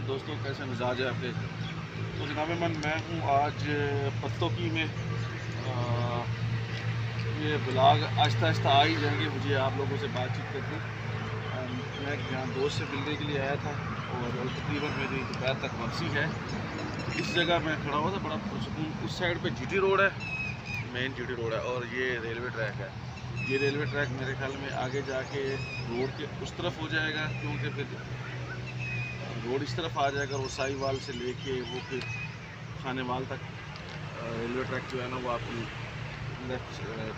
दोस्तों, कैसे मिजाज है आपके। तो जनाब मैं हूँ आज पत्तोकी में। ये ब्लॉग आहिस्ता आहिस्ता आ ही जाएंगे, मुझे आप लोगों से बातचीत करके। मैं यहाँ दोस्त से मिलने के लिए आया था और तकरीबन मेरी दोपहर तक वापसी है। इस जगह मैं खड़ा हुआ था, बड़ा पुरसकून। उस साइड पे जीटी रोड है, मेन जीटी रोड है, और ये रेलवे ट्रैक है। ये रेलवे ट्रैक मेरे ख्याल में आगे जाके रोड के उस तरफ हो जाएगा, क्योंकि फिर रोड इस तरफ आ जाएगा। वो साहिवाल से लेके वो फिर खानेवाल तक रेलवे ट्रैक जो है ना, वो आपकी लेफ्ट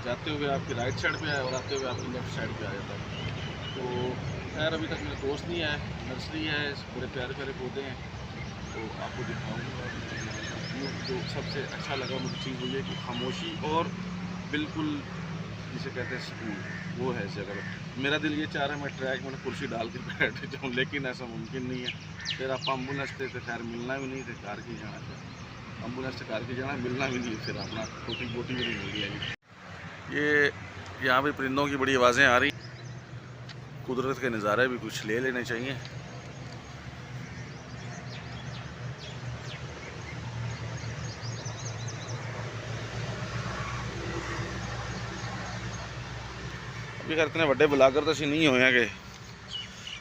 जाते हुए आपकी राइट साइड पे है और आते हुए आपकी लेफ्ट साइड पे आ जाता है। तो खैर अभी तक मेरे दोस्त नहीं आए। नर्सरी है, बड़े प्यारे प्यारे पौधे हैं, तो आपको दिखाऊंगा। जो सबसे अच्छा लगा मुझे चीज़ वो ये कि खामोशी और बिल्कुल जिसे कहते हैं सुकून, वो है इस जगह पर। मेरा दिल ये चाह रहा है मैं ट्रैक में कुर्सी डाल के बैठ जाऊँ, लेकिन ऐसा मुमकिन नहीं है। फिर आप एम्बुलेंस थे तो खैर मिलना भी नहीं थे, कार की जाना था, एम्बुलेंस से कार की जाना, मिलना भी नहीं, फिर अपना छोटी बोटी भी नहीं मिल जाएगी। ये यहाँ पे परिंदों की बड़ी आवाज़ें आ रही, कुदरत के नज़ारे भी कुछ ले लेने चाहिए। अभी कर इतने बड़े ब्लॉगर तो असीं नहीं होए हैं कि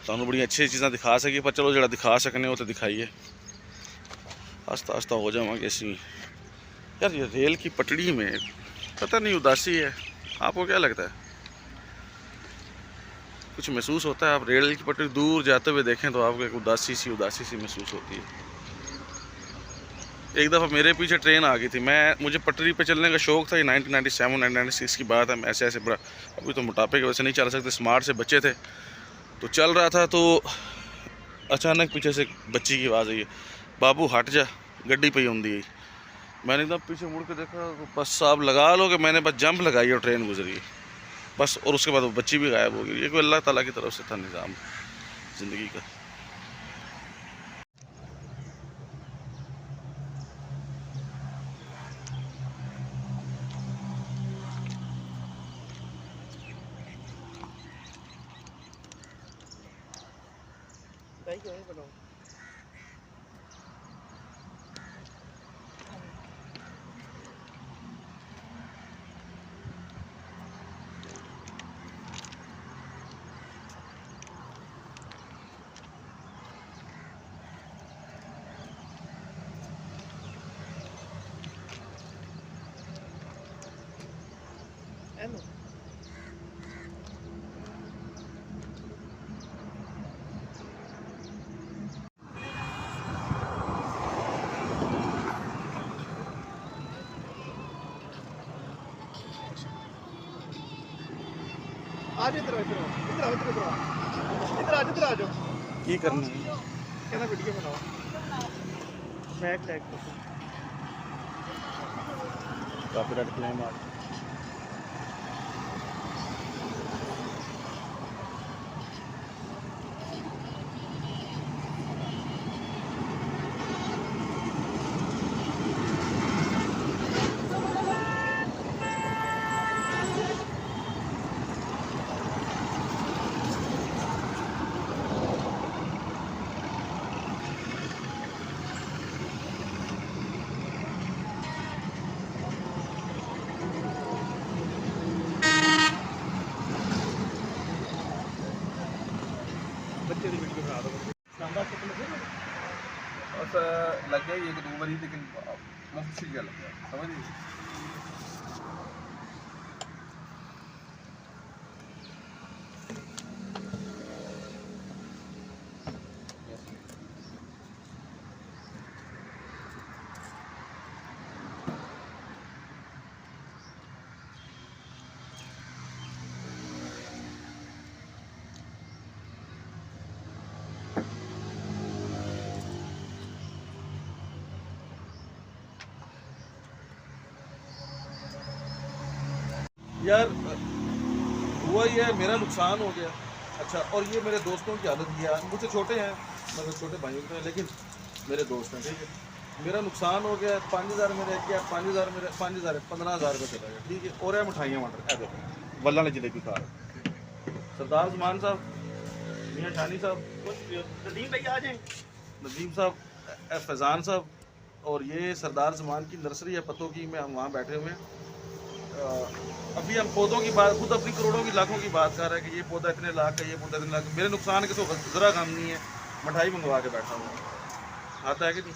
तुहानूं बड़ी अच्छी चीज़ां दिखा सकी, पर चलो जो दिखा सकने वो तो दिखाइए। आस्ता आस्ता हो जावांगे असीं। यार ये रेल की पटड़ी में पता नहीं उदासी है, आपको क्या लगता है? कुछ महसूस होता है? आप रेल की पटड़ी दूर जाते हुए देखें तो आपको एक उदासी सी महसूस होती है। एक दफ़ा मेरे पीछे ट्रेन आ गई थी, मुझे पटरी पे चलने का शौक़ था। ये 1997 1996 की बात है। मैं ऐसे बड़ा, अभी तो मोटापे की वजह से नहीं चल सकते, स्मार्ट से बच्चे थे तो चल रहा था। तो अचानक पीछे से बच्ची की आवाज़ आई, बाबू हट जा, गड्डी पे ही होंगी। मैंने एकदम पीछे मुड़ के देखा तो बस साहब लगा लो कि मैंने बस जंप लगाई और ट्रेन गुजरी बस, और उसके बाद वो बच्ची भी गायब हो गई। ये कोई अल्लाह ताला की तरफ से था निज़ाम ज़िंदगी का। आज इधर इधर इधर आओ इधर आओ इधर आ जाओ। की करना है? कहना वीडियो बनाओ, बैक टैग करो, कॉपीराइट क्लेम आ। बच्चे की वीडियो बना दो। सांबा कितने बस लग गया एक दो बारी, लेकिन मुफ्त सी लग गया, समझ लीजिए। यार हुआ ये है, मेरा नुकसान हो गया। अच्छा, और ये मेरे दोस्तों की हालत ये है, मुझसे छोटे हैं, मतलब छोटे भाइयों के हैं, लेकिन मेरे दोस्त हैं, ठीक है। मेरा नुकसान हो गया, 5000 मेरे क्या, 5000 मेरे 5000 15,000 रुपये चला गया, ठीक है। और है मिठाइयाँ मटर, है देखो वल्ला ने जलेबी खा सरदार उस्मान साहब, मियाँ शानी साहब, नदीम भैया आ जाए। नदीम साहब, फैज़ान साहब, और ये सरदार ज़मान की नर्सरी है पत्तों की, में हम वहाँ बैठे हुए हैं। अभी हम पौधों की बात, खुद अपनी करोड़ों की लाखों की बात कर रहे हैं कि ये पौधा इतने लाख का, ये पौधा इतने लाख का। मेरे नुकसान के तो ज़रा काम नहीं है, मिठाई मंगवा के बैठा हुआ, आता है कि नहीं।